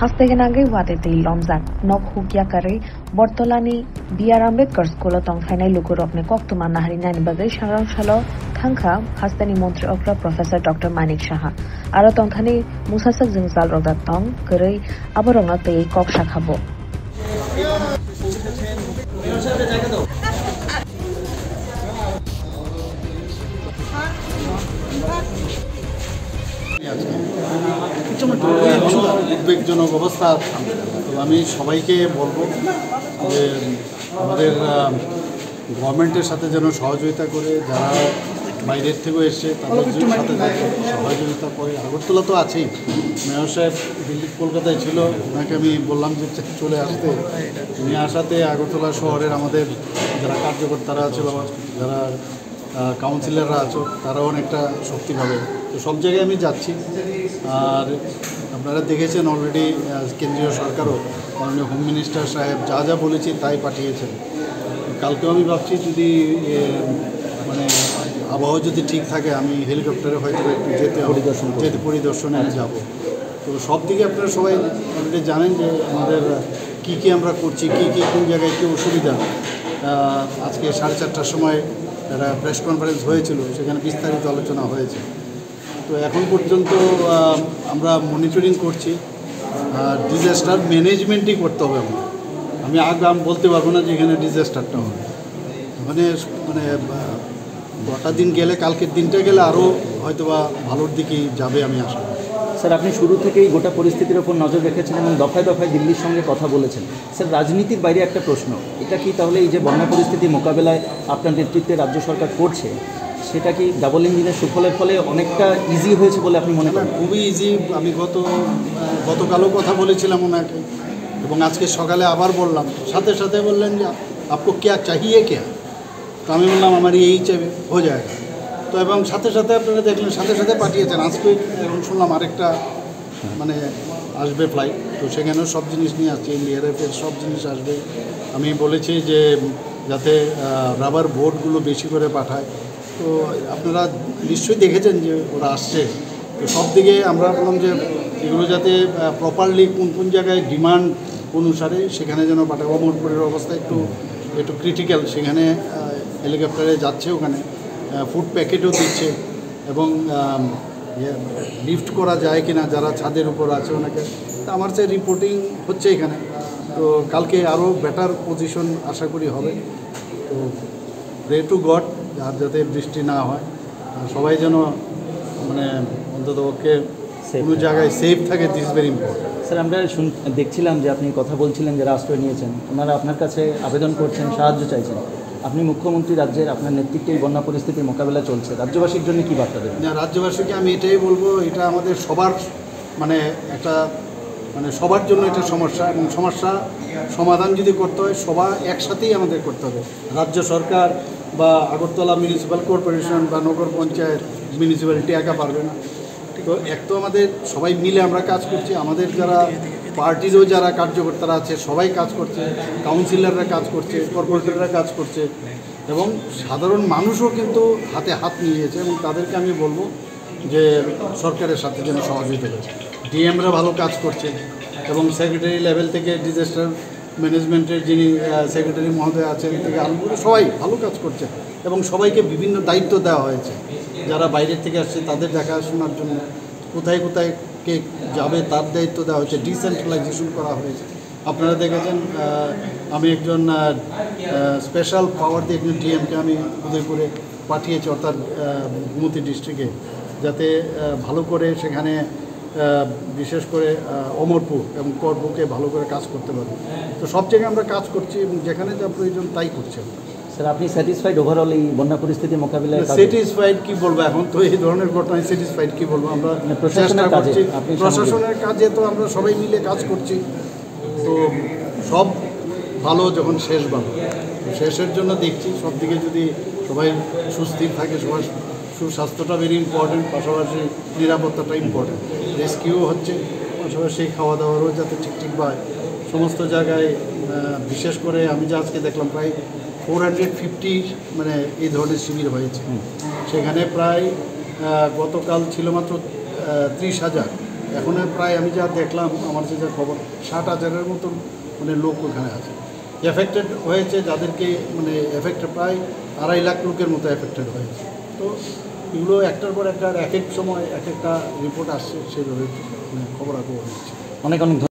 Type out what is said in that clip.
Hastegenagi wateti lomzak nok hugyakari Bortolani BR Ambedkar School tongfainai lugurokne koktuma naharinani bagai sangrangshalo thangkha hastani mantri okra Professor Dr. Manik Saha aro tongkhani musasak jingzal rodat tong korei aborongna tei kok shakhabo উদ্বেগজনক অবস্থা। তো আমি সবাইকে বলবো যে আমাদের গভর্নমেন্টের সাথে যেন সহযোগিতা করে, যারা বাইরের থেকেও এসছে তাদের সাথে সহযোগিতা করে। আগরতলা তো আছেই, মেয়র সাহেব দিল্লি কলকাতায় ছিল, ওনাকে আমি বললাম যে চলে আসতে। উনি আসাতে আগরতলা শহরের আমাদের যারা কার্যকর্তারা আছে বা যারা কাউন্সিলররা আছো তারাও অনেকটা শক্তি পাবে। তো সব জায়গায় আমি যাচ্ছি। আর আপনারা দেখেছেন অলরেডি কেন্দ্রীয় সরকারও মাননীয় হোম মিনিস্টার সাহেব যা যা বলেছি তাই পাঠিয়েছেন। কালকেও আমি ভাবছি যদি মানে আবহাওয়া যদি ঠিক থাকে আমি হেলিকপ্টারে হয়তো একটু পরিদর্শনে যাব। তো সব দিকে আপনারা সবাই অলরেডি জানেন যে আমাদের কী আমরা করছি, কোন জায়গায় কী অসুবিধা। আজকে 4:30টার সময় একটা প্রেস কনফারেন্স হয়েছিল, সেখানে বিস্তারিত আলোচনা হয়েছে। তো এখন পর্যন্ত আমরা মনিটরিং করছি। ডিজাস্টার ম্যানেজমেন্টই করতে হবে। আমি আগাম বলতে পারবো না যে এখানে ডিজাস্টারটা হবে। মানে গোটা দিন গেলে, কালকের দিনটা গেলে আরও হয়তো বা ভালোর দিকেই যাবে আমি আশা করি। স্যার, আপনি শুরু থেকেই গোটা পরিস্থিতির ওপর নজর রেখেছেন এবং দফায় দফায় দিল্লির সঙ্গে কথা বলেছেন। স্যার, রাজনীতির বাইরে একটা প্রশ্ন, এটা কি তাহলে এই যে বন্যা পরিস্থিতি মোকাবেলায় আপনার নেতৃত্বে রাজ্য সরকার করছে, সেটা কি ডাবল ইঞ্জিনের সুফলের ফলে অনেকটা ইজি হয়েছে বলে আপনি মনে করেন? খুবই ইজি। আমি গতকালও কথা বলেছিলাম ওনাকে, এবং আজকে সকালে আবার বললাম। সাথে সাথে বললেন যে আপকো ক্যা চাহিয়ে ক্যা। তো আমি বললাম আমার এই চাইবে হো জায়গা। তো এবং সাথে সাথে আপনারা দেখলেন সাথে সাথে পাঠিয়েছেন। আজকে এবং শুনলাম আরেকটা আসবে ফ্লাইট, তো সেখানেও সব জিনিস নিয়ে আসছে, এনডিআরএফের সব জিনিস আসবে। আমি বলেছি যে যাতে রাবার বোটগুলো বেশি করে পাঠায়। তো আপনারা নিশ্চয়ই দেখেছেন যে ওরা আসছে। তো সব দিকে আমরা বললাম যে এগুলো যাতে প্রপারলি কোন জায়গায় ডিমান্ড অনুসারে সেখানে যেন পাঠায়। অমরপুরের অবস্থা একটু ক্রিটিক্যাল, সেখানে হেলিকপ্টারে যাচ্ছে, ওখানে ফুড প্যাকেটও দিচ্ছে, এবং লিফট করা যায় কিনা যারা ছাদের উপর আছে ওনাকে। তো আমার যে রিপোর্টিং হচ্ছে এখানে, তো কালকে আরও বেটার পজিশন আশা করি হবে। তো প্রে টু গড আর যাতে বৃষ্টি না হয়, সবাই যেন মানে অন্ততপক্ষে কোনো জায়গায় সেফ থাকে, দিস ভেরি ইম্পর্টেন্ট। স্যার, আমরা দেখছিলাম যে আপনি কথা বলছিলেন, যারা আশ্রয় নিয়েছেন ওনারা আপনার কাছে আবেদন করছেন, সাহায্য চাইছেন। আপনি মুখ্যমন্ত্রী, রাজ্যের আপনার নেতৃত্বে এই বন্যা পরিস্থিতির মোকাবেলা চলছে, রাজ্যবাসীর জন্য কী বার্তা দেবেন? না, রাজ্যবাসীকে আমি এটাই বলবো, এটা আমাদের সবার সবার জন্য এটা সমস্যা, এবং সমস্যা সমাধান যদি করতে হয় সবাই একসাথেই আমাদের করতে হবে। রাজ্য সরকার বা আগরতলা মিউনিসিপ্যাল কর্পোরেশন বা নগর পঞ্চায়েত মিউনিসিপ্যালিটি একা পারবে না। তো তো আমাদের সবাই মিলে আমরা কাজ করছি। আমাদের যারা পার্টিরও যারা কার্যকর্তারা আছে সবাই কাজ করছে, কাউন্সিলররা কাজ করছে, কর্পোরেটররা কাজ করছে, এবং সাধারণ মানুষও কিন্তু হাতে হাত নিয়েছে। এবং তাদেরকে আমি বলবো যে সরকারের সাথে যেন সহযোগিতা করে। ডিএমরা ভালো কাজ করছে, এবং সেক্রেটারি লেভেল থেকে ডিজাস্টার ম্যানেজমেন্টের যিনি সেক্রেটারি মহোদয় আছেন থেকে আরম্ভ করে সবাই ভালো কাজ করছে, এবং সবাইকে বিভিন্ন দায়িত্ব দেওয়া হয়েছে। যারা বাইরের থেকে আসছে তাদের দেখাশোনার জন্য কোথায় কোথায় কে যাবে তার দায়িত্ব দেওয়া হয়েছে, ডিসেন্ট্রালাইজেশন করা হয়েছে। আপনারা দেখেছেন আমি একজন স্পেশাল পাওয়ার দিয়ে একজন ডিএমকে আমি উদয়পুরে পাঠিয়েছি, অর্থাৎ গোমতী ডিস্ট্রিক্টে, যাতে ভালো করে সেখানে বিশেষ করে অমরপুর এবং করবুকে ভালো করে কাজ করতে পারে। তো সব জায়গায় আমরা কাজ করছি, এবং যেখানে যা প্রয়োজন তাই করছি। স্যার, আপনি স্যাটিসফাইড ওভারঅল এই বন্যা পরিস্থিতি মোকাবিলায়? স্যাটিসফাইড কী বলবো, এখন তো এই ধরনের ঘটনায় স্যাটিসফাইড কী বলবো। আমরা চেষ্টা করছি, প্রশাসনের কাজে তো আমরা সবাই মিলে কাজ করছি। তো সব ভালো যখন শেষ ভালো, শেষের জন্য দেখছি সব দিকে যদি সবাই সুস্থির থাকে, সবার সুস্বাস্থ্যটা ভেরি ইম্পর্টেন্ট, পাশাপাশি নিরাপত্তাটা ইম্পর্টেন্ট। রেস্কিউ হচ্ছে, পাশাপাশি খাওয়া দাওয়ারও যাতে ঠিকঠাকভাবে সমস্ত জায়গায়। বিশেষ করে আমি যে আজকে দেখলাম প্রায় 450 এই ধরনের শিবির হয়েছে। সেখানে প্রায় গতকাল ছিল মাত্র 30,000, এখন প্রায় আমি যা দেখলাম, আমার যে খবর 60,000-এর মতন মানে লোক ওখানে আছে এফেক্টেড হয়েছে, যাদেরকে মানে এফেক্টেড প্রায় 2.5 লাখ লোকের মতো এফেক্টেড হয়েছে। তো এগুলো একটার পর একটা এক এক সময় এক একটা রিপোর্ট আসছে, সেইভাবে খবরাখবর হচ্ছে। অনেক অনেক